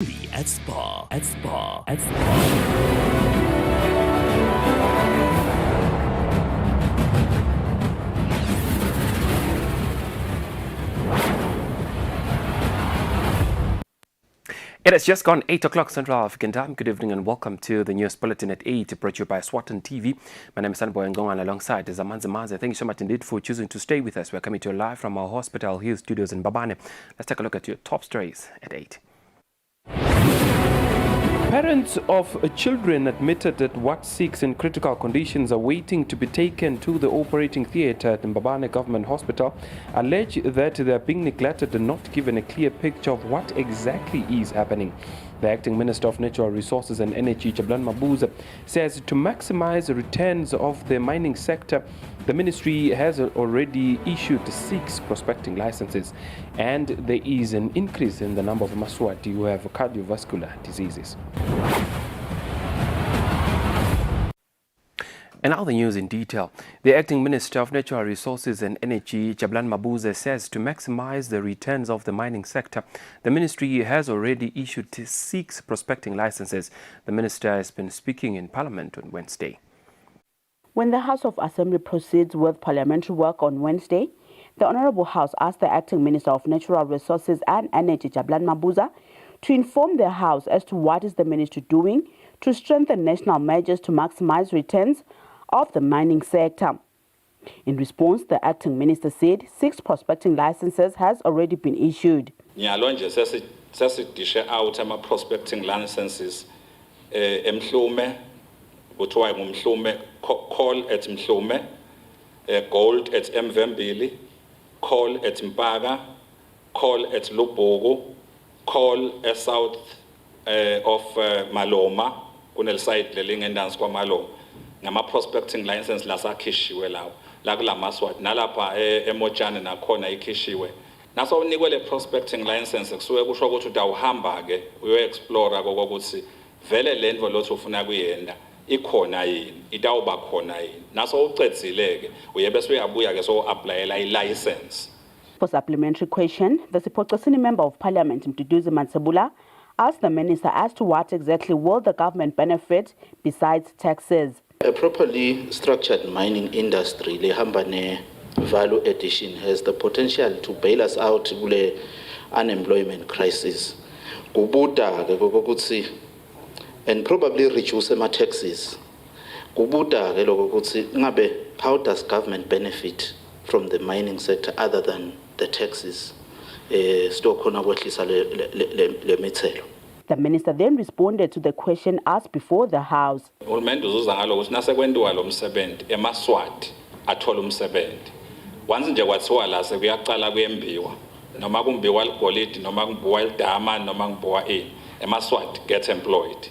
At Spa. It has just gone 8 o'clock Central African time. Good evening and welcome to the news bulletin at 8, brought to you by Eswatini TV. My name is Sanboy Ngongan alongside Zamanzi Maza. Thank you so much indeed for choosing to stay with us. We're coming to you live from our Hospital Hill studios in Mbabane. Let's take a look at your top stories at 8. Parents of children admitted at Ward 6 in critical conditions are waiting to be taken to the operating theatre at Mbabane Government Hospital allege that they are being neglected and not given a clear picture of what exactly is happening. The Acting Minister of Natural Resources and Energy, Jabulani Mabuza, says to maximize the returns of the mining sector, the ministry has already issued 6 prospecting licenses, and there is an increase in the number of Eswatini who have cardiovascular diseases. And now the news in detail. The Acting Minister of Natural Resources and Energy, Jabulani Mabuza, says to maximize the returns of the mining sector, the ministry has already issued 6 prospecting licenses. The minister has been speaking in Parliament on Wednesday. When the House of Assembly proceeds with parliamentary work on Wednesday, the Honourable House asked the Acting Minister of Natural Resources and Energy, Jabulani Mabuza, to inform the House as to what is the ministry doing to strengthen national measures to maximize returns of the mining sector. In response, the Acting Minister said 6 prospecting licenses has already been issued. Nyalonje sesidishe out ama prospecting licenses eMhlume kuthiwa ngumhlume coal at Mhlume, gold at Mvembili, coal at Mpaka, coal at Lubhuku, coal south of Maloma kunel site lelingendansi kwa Maloma. Ngama prospecting license lasakhishiwe lawo la kula Eswatini nalapha eMotshane nakhona ikhishiwe naso unikwe le prospecting license kusuke kusho ukuthi utawuhamba ke uyo explore kokuthi vele lento lothi ufuna kuyenda ikhona yini itawuba khona yini naso ucedzile ke uyebese uyabuya ke so applyela i-license. For supplementary question, the Eswatini Member of Parliament Mduduzi Mansebula asked the minister as to what exactly will the government benefit besides taxes. A properly structured mining industry, le hambane value addition, has the potential to bail us out of the unemployment crisis. Kubuda ke and probably reduce my taxes. Kubuda ke ngabe, how does government benefit from the mining sector other than the taxes? The minister then responded to the question asked before the House. Uhulumende uzuza ngalo ukuthi nasekwendiwa lo msebenzi eMaswati athola umsebenzi. Once nje kwathiwa la sekuyaqala kuyembiwa noma kumbiwa ligolidi noma kumbiwa idama noma kumbiwa eMaswati get employed.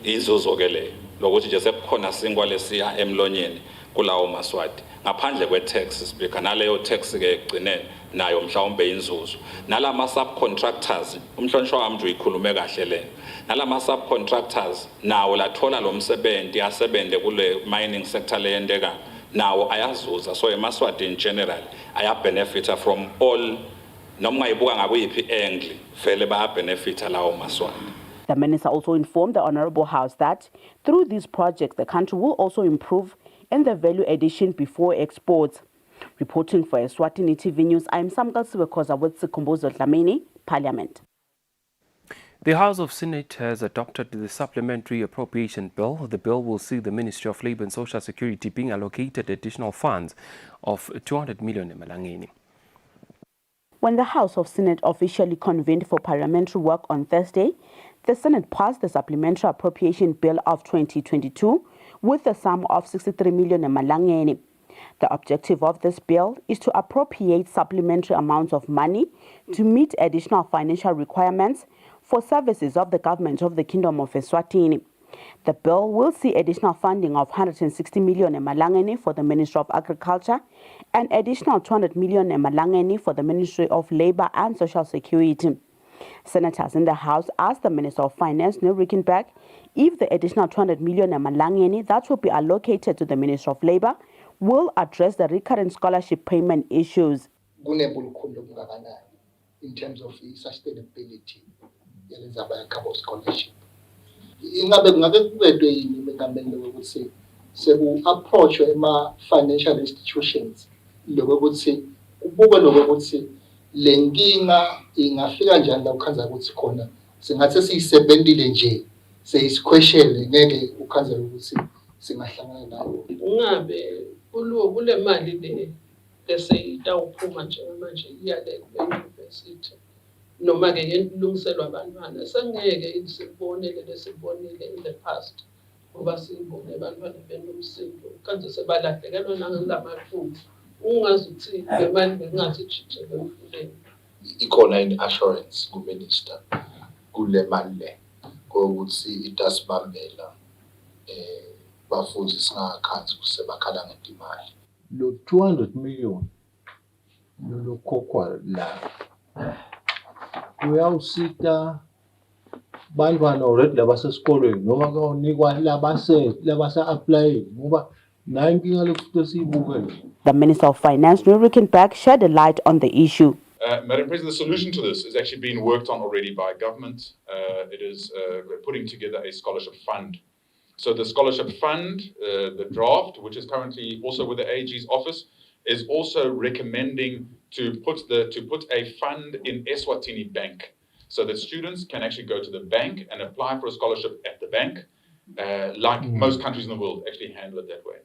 Izuzo ke le lokuthi nje sekukhona singwa lesiya emlonyeni kulawo Maswati ngaphandle kwe-tax speaker naleyo tax ke egcinene nayo mhlawumbe inzuzo nalama subcontractors umhlonishwa wami nje uyikhulume kahle le nalama subcontractors nawo lathola lo msebenzi yasebenze kule mining sector leyendeka nawo ayazuza so eMaswati in general ayabenefita from all noma ngayibuka ngakuyiphi angle vele bayabenefita lawo Maswati. The minister also informed the Honourable House that through these projects the country will also improve in the value addition before exports. Reporting for Eswatini TV News, I am Samgal Siwekoza with Sikhumbuzo Dlamini, Parliament. The House of Senate has adopted the Supplementary Appropriation Bill. The bill will see the Ministry of Labour and Social Security being allocated additional funds of 200 million emalangeni. When the House of Senate officially convened for parliamentary work on Thursday, the Senate passed the Supplementary Appropriation Bill of 2022 with a sum of 63 million emalangeni. The objective of this bill is to appropriate supplementary amounts of money to meet additional financial requirements for services of the government of the Kingdom of Eswatini. The bill will see additional funding of 160 million emalangeni for the Ministry of Agriculture and additional 200 million emalangeni for the Ministry of Labour and Social Security. Senators in the House asked the Minister of Finance, Neil Rickenback, if the additional 200 million emalangeni that will be allocated to the Ministry of Labour will address the recurrent scholarship payment issues. In terms of sustainability yenza bayakha scholarship ingabe kube yini mengameli ukuthi seku approach ema-financial institutions lokuthi ubuke lokuthi le nkinga ingafika njani la ukhanza ukuthi khona singathi siyisebentile nje seyisikhweshele ngeke ukhanza ukuthi singahlangana nayo ungabe kule mali le leseyitawuphuma njengamanje iyale kube-university noma-ke yenilungiselwa abantwana sengeke sibonele lesibonile in the past ngoba siyibone abantwana benomsindo kanti sebalahlekelwa nangamathuba ungazi ukuthi le mali bengathi ijijele emfundeni ikhona in-assurance kuminister kule mali le kokuthi itasibambela bafundi singakhathi kusebakhala ngendimali lo 200 million lo kokwa la uyawusita bantwana already labasesikolweni noma kaonikwa labasa apply ngoba nayo inkinga lokuthi siyibukele. The Minister of Finance, Nurikenberg, shed a light on the issue. Madam President, the solution to this is actually being worked on already by government. It is putting together a scholarship fund. So the scholarship fund, the draft, which is currently also with the AG's office, is also recommending to put a fund in Eswatini Bank, so that students can actually go to the bank and apply for a scholarship at the bank, like most countries in the world actually handle it that way.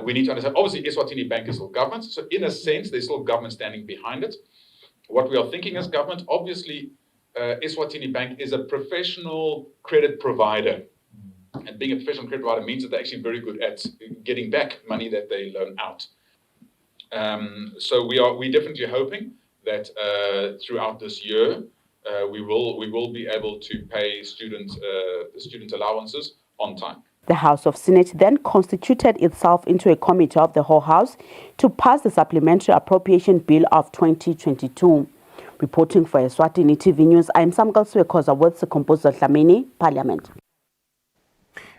We need to understand, obviously, Eswatini Bank is still government, so in a sense, there's still government standing behind it. What we are thinking as government, obviously, Eswatini Bank is a professional credit provider. And being a professional credit provider means that they're actually very good at getting back money that they loan out. So we're definitely hoping that throughout this year, we will be able to pay student allowances on time. The House of Senate then constituted itself into a committee of the whole House to pass the Supplementary Appropriation Bill of 2022. Reporting for Eswatini TV News, I'm Samgal Swekoza with the composer Dlamini, Parliament.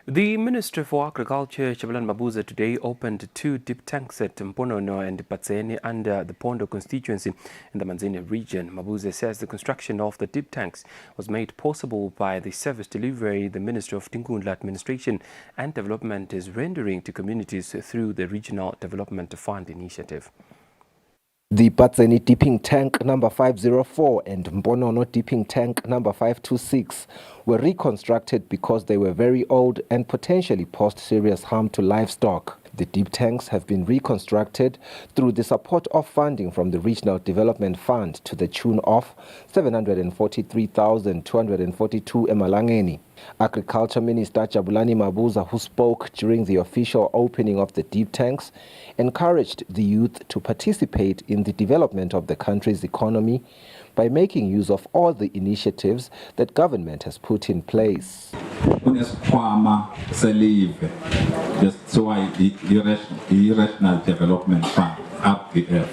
The Minister for Agriculture, Chabalan Mabuza, today opened 2 deep tanks at Mponono and Patseni under the Pondo constituency in the Manzini region. Mabuza says the construction of the deep tanks was made possible by the service delivery the Minister of Tingundla Administration and Development is rendering to communities through the Regional Development Fund initiative. The Patseni dipping tank number 504 and Mponono dipping tank number 526 were reconstructed because they were very old and potentially posed serious harm to livestock. The deep tanks have been reconstructed through the support of funding from the Regional Development Fund to the tune of 743,242 emalangeni. Agriculture Minister Jabulani Mabuza, who spoke during the official opening of the deep tanks, encouraged the youth to participate in the development of the country's economy by making use of all the initiatives that government has put in place. Regional Development Fund, RDF.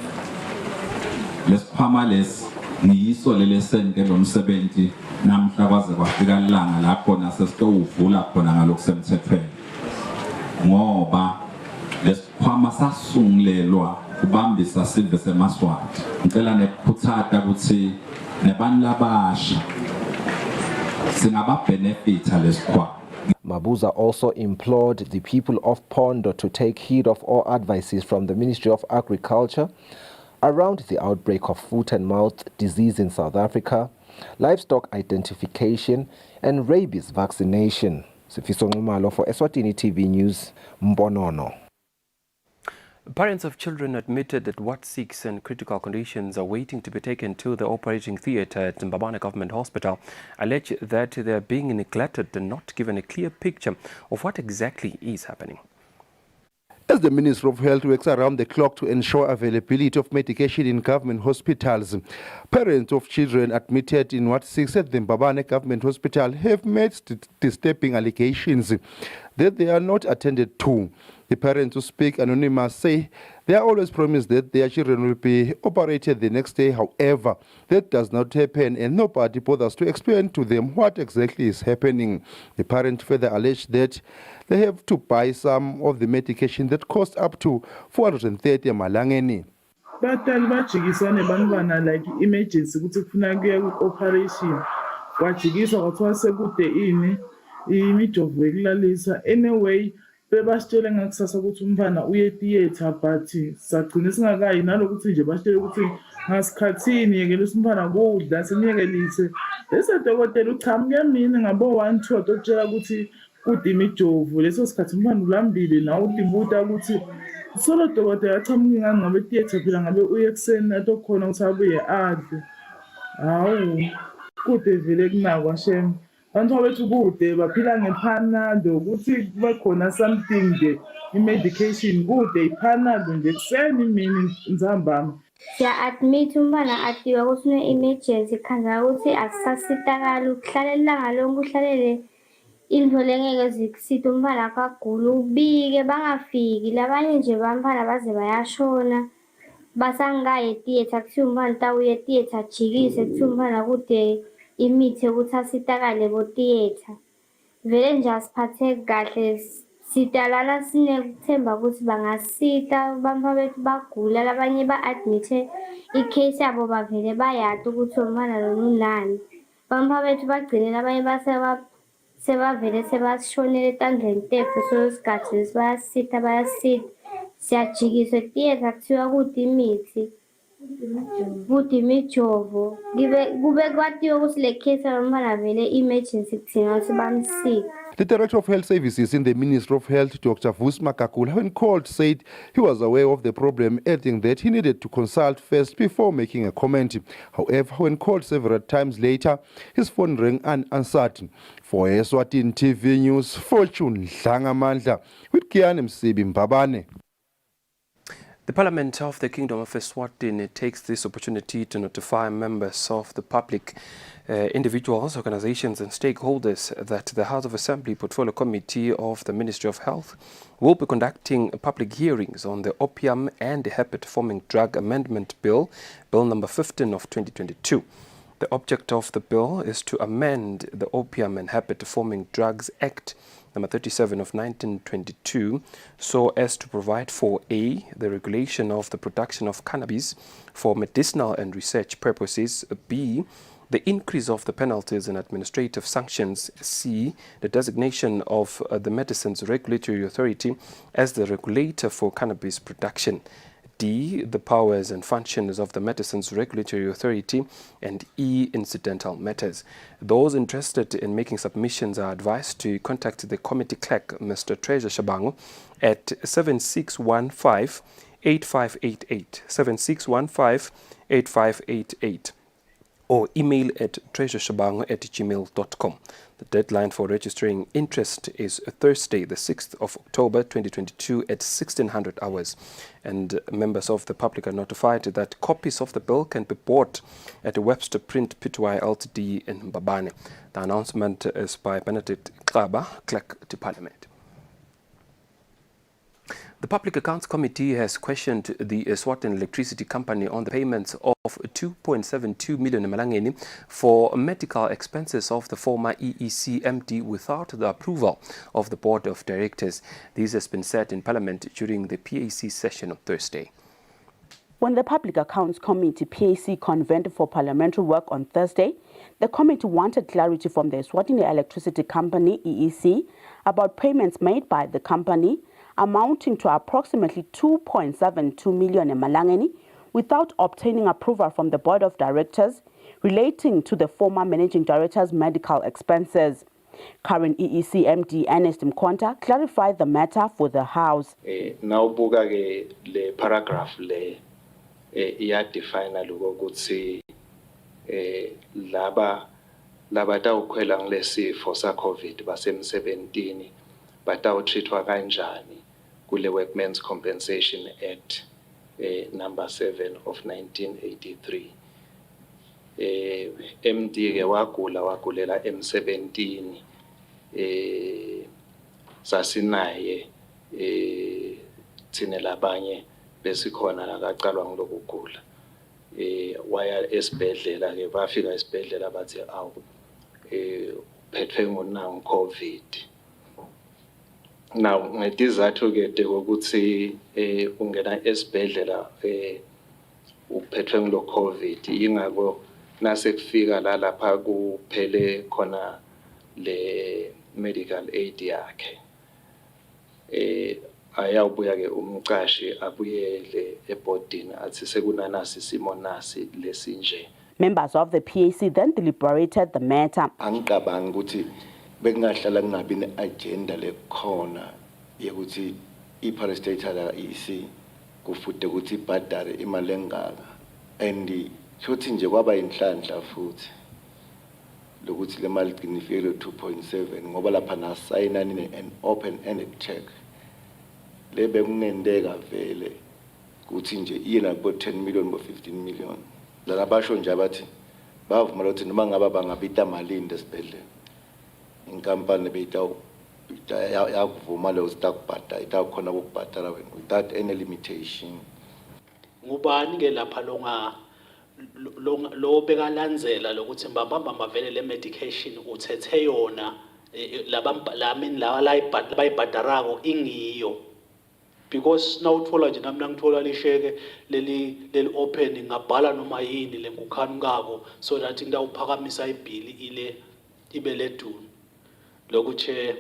Ngiyiso lele sente lo msebenzi namhla kwaze kwafika ilanga lapho nasesitowuvula khona ngalokusemthethweni ngoba lesikhwama sasungulelwa kubambisa silve semaswati ngicela nekukhuthata ukuthi nebantu labasha singaba-benefita lesikhwama. Mabuza also implored the people of Pondo to take heed of all advices from the Ministry of Agriculture around the outbreak of foot and mouth disease in South Africa, livestock identification and rabies vaccination. Sifiso Ngumalo for Eswatini TV News, Mponono. Parents of children admitted at Ward 6 and critical conditions are waiting to be taken to the operating theatre at Mbabane Government Hospital allege that they are being neglected and not given a clear picture of what exactly is happening. As the Minister of Health works around the clock to ensure availability of medication in government hospitals, parents of children admitted in Ward 6 at the Mbabane Government Hospital have made disturbing allegations that they are not attended to. The parents who speak anonymous say they are always promised that their children will be operated the next day. However, that does not happen and nobody bothers to explain to them what exactly is happening. The parents further allege that they have to buy some of the medication that cost up to 430 malangeni. Batali bajikisane bantwana like emergency ukuthi kufuna kuye ku-operation kwajikiswa kwathiwa sekude ini imijovo bekulalisa anyway bebasitshele ngakusasa ukuthi umfana uye theatre but sagcina singakayi nalokuthi nje basitshele ukuthi ngasikhathini yekelisa umfana kudla simyekelise bese dokotela uchamuke mina ngabo 1-2 adokutshela ukuthi kude imijovo leso sikhathi umfana ulambile nawe udibuta ukuthi solo dokotela achamuke ngani ngabe theatre phela ngabe uye ekuseni atokhona ukuthi abuye adle hawu kude vele kunakwa shem abantu bethu kude baphila ngePanado ukuthi kube khona something nje i-medication kude iPanado nje kuseni imini nzambama siya-admit umntwana atiwa ukuthi une-emergency khanza ukuthi asisasitakali ukuhlalela ilanga lonke uhlalele into lengeke zikusithe umntwana akagula ubike bangafiki labanye nje bamphana baze bayashona basangaye theatre kuthiwa umntwana tawuye theatre ajikise kuthiwa umntwana kude imithi yokuthi asitakale bo-theatre vele nje asiphatheki kahle sitalana sinekuthemba ukuthi bangasita bampa bethu bagula labanye ba-admithe icase yabo bavele bayada ukuthi umntwana lona unani bampa bethu bagcine labanye sebavele sebashonele etandleni tethu solo sikhathi lesi bayasita siyajikiswa theatre kuthiwa kude imithi kude imijovo kube kwatiwa ukuthi le case yomntwana vele emergency kuthina ukuthi bamsika. The Director of Health Services in the Ministry of Health, Dr. Vusma Kakula, when called, said he was aware of the problem, adding that he needed to consult first before making a comment. However, when called several times later, his phone rang unanswered. For Eswatini TV News, Fortune Dlangamandla with Kian Msibi Mbabane. The Parliament of the Kingdom of Eswatini takes this opportunity to notify members of the public, individuals, organizations and stakeholders that the House of Assembly Portfolio Committee of the Ministry of Health will be conducting public hearings on the Opium and Habit-Forming Drug Amendment Bill, Bill number 15 of 2022. The object of the bill is to amend the Opium and Habit-Forming Drugs Act number 37 of 1922 so as to provide for A, the regulation of the production of cannabis for medicinal and research purposes, B, the increase of the penalties and administrative sanctions, C, the designation of the Medicines Regulatory Authority as the regulator for cannabis production, D, the powers and functions of the Medicines Regulatory Authority, and E, incidental matters. Those interested in making submissions are advised to contact the committee clerk, Mr. Treasure Shabangu, at 7615-8588, 7615-8588, or email at treasureshabangu@gmail.com. The deadline for registering interest is Thursday, the 6th of October 2022 at 1600 hours. And members of the public are notified that copies of the bill can be bought at Webster Print Pty Ltd in Mbabane. The announcement is by Benedict Klaba, Clerk to Parliament. The Public Accounts Committee has questioned the Eswatini Electricity Company on the payments of 2.72 million emalangeni for medical expenses of the former EEC MD without the approval of the Board of Directors. This has been said in Parliament during the PAC session on Thursday. When the Public Accounts Committee PAC convened for parliamentary work on Thursday, the committee wanted clarity from the Eswatini Electricity Company EEC about payments made by the company amounting to approximately 2.72 million emalangeni without obtaining approval from the Board of Directors relating to the former Managing Director's medical expenses. Current EEC MD Ernest Mkonta clarified the matter for the House. Nawubuka ke le paragraph le iyadefine ukuthi laba tawukhwela ngilesifo sa COVID basemsebentini batawutrithwa kanjani kule Workmen's Compensation Act number 7 of 1983. MD ke wagulela M17 sasinaye thina labanye besikhona la kacalwa ngilokugula waya esibhedlela ke bafika esibhedlela bathi awu phethwe ngonangu COVID. Now ngedizathu ke ukuthi ungena esibhedlela uphethwe ngilo COVID ingakho nasekufika la lapha kuphele khona le medical aid yakhe ayawubuya ke umqashi abuyele ebhodini athi sekunanasi isimo nasi lesinje. Members of the PAC then deliberated the matter. Angicabangi ukuthi bekungahlala kungabi ne-agenda lekhona yokuthi i-parastatal isi kufude ukuthi ibhadare imali engaka and shothi nje kwaba inhlanhla futhi lokuthi le mali igcine ifike 2.7 ngoba lapha nasayina an open-ended check le bekungendeka vele ukuthi nje iyena bo 10 million bo 15 million la basho nje abathi bavuma ukuthi noma ngaba bangabita malini esibhedlela inkampani beyitaw yakuvuma lo sitakubhadala itakhona ukubhadala wena without any limitation. Ngubani ke lapha lo bekalandzela lokuthi mbamba mavele le medication uthethe yona la bayibhadarako ingiyo, because now uthola nje nami ngithola lisheke leli open ngabhala noma yini lenkukhani ngako so that ngidawuphakamisa ibhili ile ibe leduni lokuthi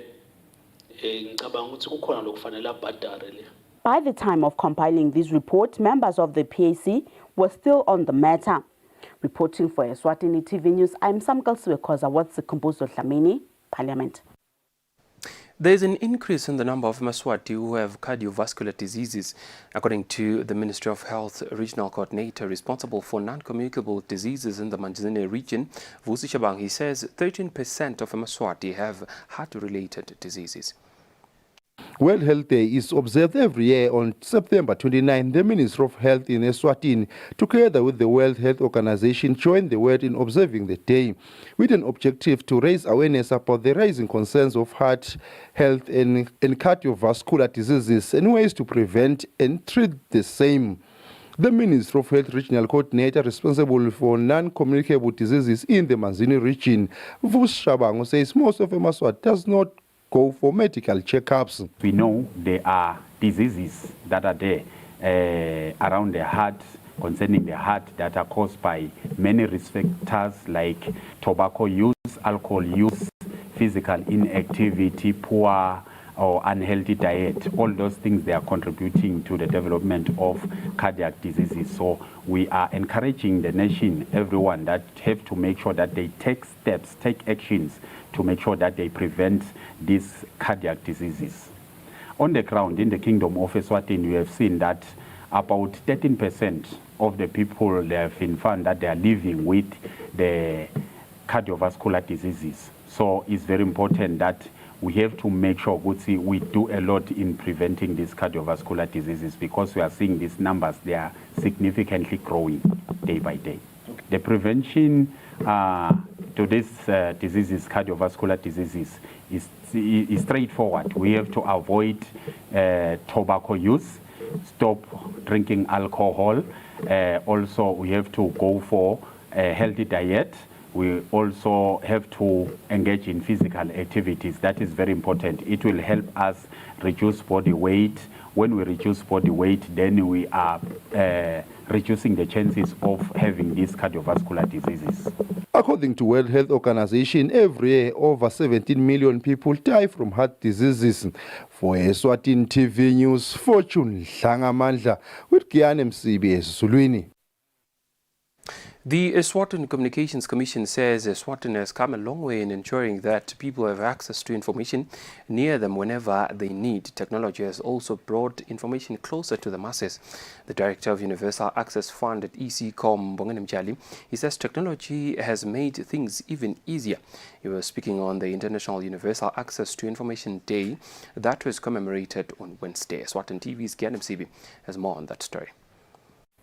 ngicabanga ukuthi kukhona lokufanele abhadare le. By the time of compiling this report, members of the PAC were still on the matter. Reporting for Eswatini TV News, I'm Samkal Suekoza, what's the composer Dlamini, Parliament. There is an increase in the number of Maswati who have cardiovascular diseases. According to the Ministry of Health Regional Coordinator responsible for non-communicable diseases in the Manjini region, Vusi Shabang, he says 13% of Maswati have heart-related diseases. World Health Day is observed every year on September 29. The Minister of Health in Eswatini, together with the World Health Organization, joined the world in observing the day, with an objective to raise awareness about the rising concerns of heart health and cardiovascular diseases and ways to prevent and treat the same. The Minister of Health Regional Coordinator responsible for non-communicable diseases in the Manzini region, Vus Shabango, says most of Maswat does not go for medical checkups. We know there are diseases that are there around the heart, concerning the heart, that are caused by many risk factors like tobacco use, alcohol use, physical inactivity, poor or unhealthy diet. All those things, they are contributing to the development of cardiac diseases. So we are encouraging the nation, everyone, that have to make sure that they take steps, take actions to make sure that they prevent these cardiac diseases. On the ground, in the Kingdom of Eswatini, we have seen that about 13% of the people, they have been found that they are living with the cardiovascular diseases. So it's very important that we have to make sure we do a lot in preventing these cardiovascular diseases, because we are seeing these numbers, they are significantly growing day by day. Okay. The prevention to these diseases, cardiovascular diseases, is straightforward. We have to avoid tobacco use, stop drinking alcohol. Also, we have to go for a healthy diet. We also have to engage in physical activities. That is very important. It will help us reduce body weight. When we reduce body weight, then we are reducing the chances of having these cardiovascular diseases. According to World Health Organization, every year over 17 million people die from heart diseases. For Eswatini TV News, Fortune Hlangamandla with Kiane Msibi Eswatini. The Eswatini Communications Commission says Eswatini has come a long way in ensuring that people have access to information near them whenever they need. Technology has also brought information closer to the masses. The Director of Universal Access Fund at ECCOM, Bongani Mjali, he says technology has made things even easier. He was speaking on the International Universal Access to Information Day that was commemorated on Wednesday. Eswatini TV's Kiane Msibi has more on that story.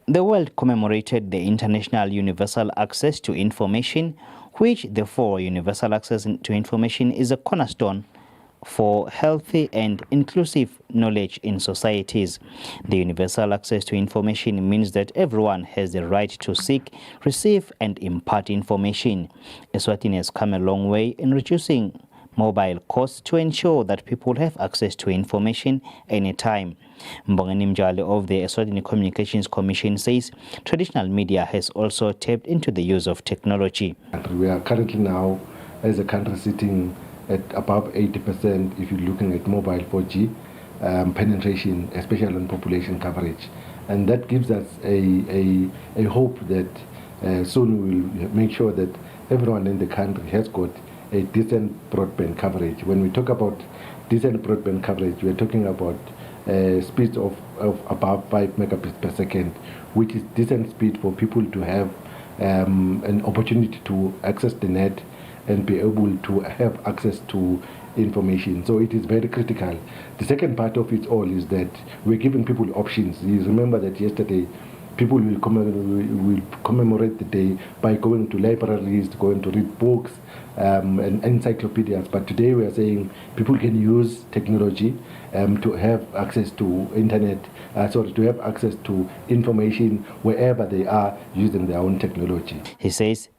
The world commemorated the International Universal Access to Information, which therefore universal access to information is a cornerstone for healthy and inclusive knowledge in societies. The universal access to information means that everyone has the right to seek, receive and impart information. Eswatini has come a long way in reducing mobile course to ensure that people have access to information anytime. Mbongeni Mjali of the Eswatini Communications Commission says traditional media has also tapped into the use of technology. We are currently now, as a country, sitting at above 80% if you're looking at mobile 4G penetration, especially on population coverage. And that gives us a hope that soon we'll make sure that everyone in the country has got a decent broadband coverage. When we talk about decent broadband coverage, we're talking about speeds of above 5 megabits per second, which is decent speed for people to have an opportunity to access the net and be able to have access to information. So it is very critical. The second part of it all is that we're giving people options. You remember that yesterday people will commemorate the day by going to libraries, going to read books and encyclopedias. But today we are saying people can use technology to have access to internet, to have access to information wherever they are using their own technology. He says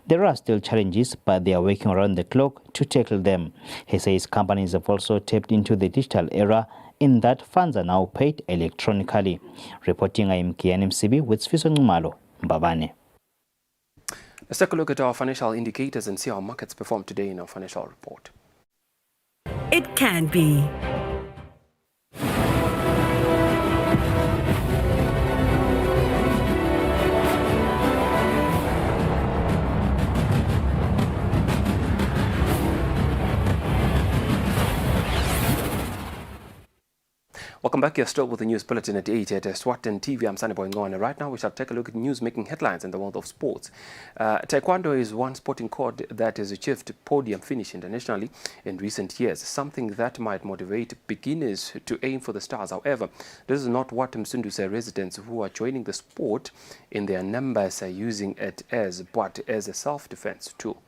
there are still challenges, but they are working around the clock to tackle them. He says companies have also tapped into the digital era in that funds are now paid electronically. Reporting, I am Kian MCB with Sfiso Ngumalo, Mbabane. Let's take a look at our financial indicators and see how markets performed today in our financial report. It can be. Welcome back. You're still with the news bulletin at 8 at Eswatini TV. I'm Sunny Boy Ngwane. Right now, we shall take a look at news making headlines in the world of sports. Taekwondo is one sporting code that has achieved podium finish internationally in recent years, something that might motivate beginners to aim for the stars. However, this is not what Msunduse residents who are joining the sport in their numbers are using it as, but as a self-defense tool.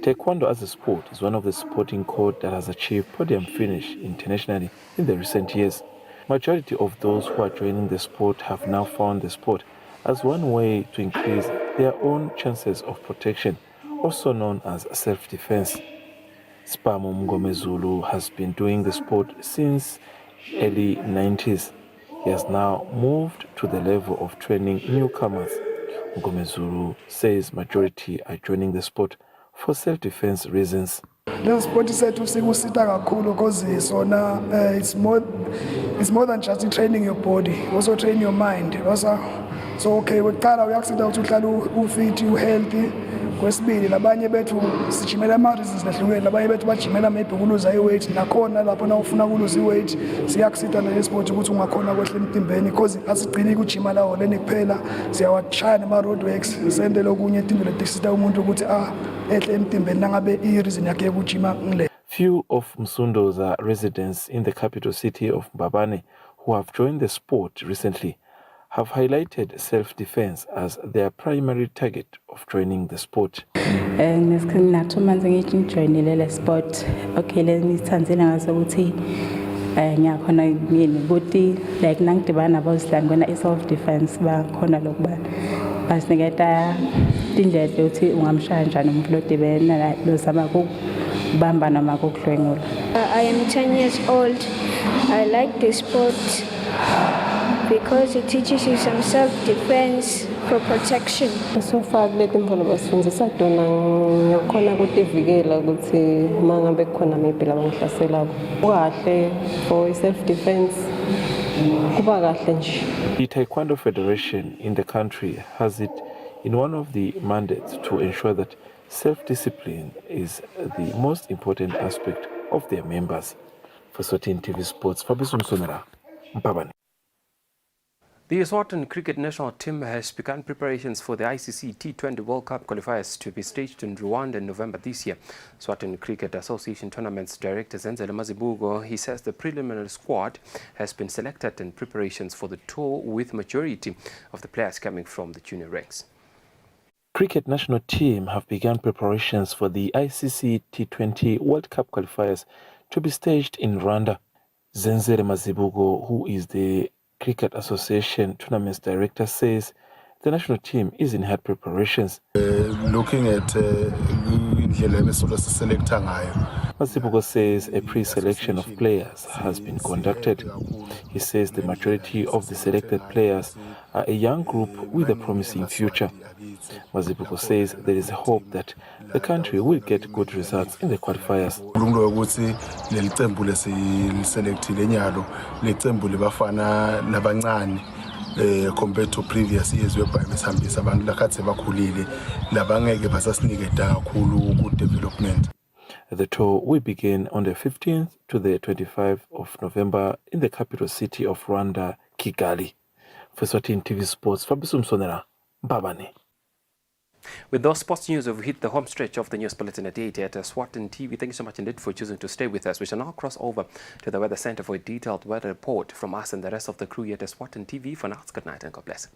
Taekwondo as a sport is one of the sporting code that has achieved podium finish internationally in the recent years. Majority of those who are joining the sport have now found the sport as one way to increase their own chances of protection, also known as self-defense. Spamo Mngomezulu has been doing the sport since early 90s. He has now moved to the level of training newcomers. Mngomezulu says majority are joining the sport for self-defense reasons. This sport is because it's more than just training your body, also train your mind. Also, so okay, we fit, you healthy. Kwesibili labanye bethu sijimela ama-reasons lahlukene, labanye bethu bajimela maybe ukuluza iweight, nakhona lapho na ufuna ukuluza iweight siyakusita nale sport ukuthi ungakhona kwehle emtimbeni because asigcini ukujima lawo leni kuphela, siyawashaya nama-road works sendele okunye izinto letisita umuntu ukuthi ehle emtimbeni nangabe i-reason yakhe yokujima ngile. Few of Msundo's residents in the capital city of Mbabane who have joined the sport recently have highlighted self-defense as their primary target of joining the sport. Ngijoyinile sport. Okay, ngithandzile ngaso ukuthi ngiyakhona yini ukuthi like nangidibana nabozidlani kona i-self-defense bakhona lokuba basiniketa indlela ukuthi ungamshaya njani umuntu lodibene lozama ukubamba noma ukudlwengula. I am 10 years old. I like the sport because it teaches you some self-defense for protection. So far, let them follow us. Fundisa dona ngiyakhona ukuvikela ukuthi mangabe khona maybe labangihlasela kahle for self-defense kuba kahle nje. The Taekwondo Federation in the country has it in one of the mandates to ensure that self-discipline is the most important aspect of their members. For Eswatini TV Sports, Fabrice Msomera, Mpabane. The Eswatini cricket national team has begun preparations for the ICC T20 World Cup qualifiers to be staged in Rwanda in November this year. Eswatini Cricket Association Tournaments Director Zenzele Mazibuko, he says the preliminary squad has been selected in preparations for the tour, with majority of the players coming from the junior ranks. Cricket national team have begun preparations for the ICC T20 World Cup qualifiers to be staged in Rwanda. Zenzele Mazibuko, who is the Cricket Association Tournaments Director says the national team is in hard preparations. Looking at Mazibuko says a pre-selection of players has been conducted. He says the majority of the selected players are a young group with a promising future. Mazibuko says there is hope that the country will get good results in the qualifiers. Compared to previous years whereby besihambisa abantu lakhathi sebakhulile labangeke basasinikeza kakhulu ku development. The tour will begin on the 15th to the 25th of November in the capital city of Rwanda, Kigali. For Eswatini TV Sports, Fabrice Msonera, Mbabane. With those sports news, we've hit the home stretch of the news bulletin at 8 at Eswatini TV. Thank you so much indeed for choosing to stay with us. We shall now cross over to the Weather Center for a detailed weather report from us and the rest of the crew here at Eswatini TV. For now, it's good night and God bless.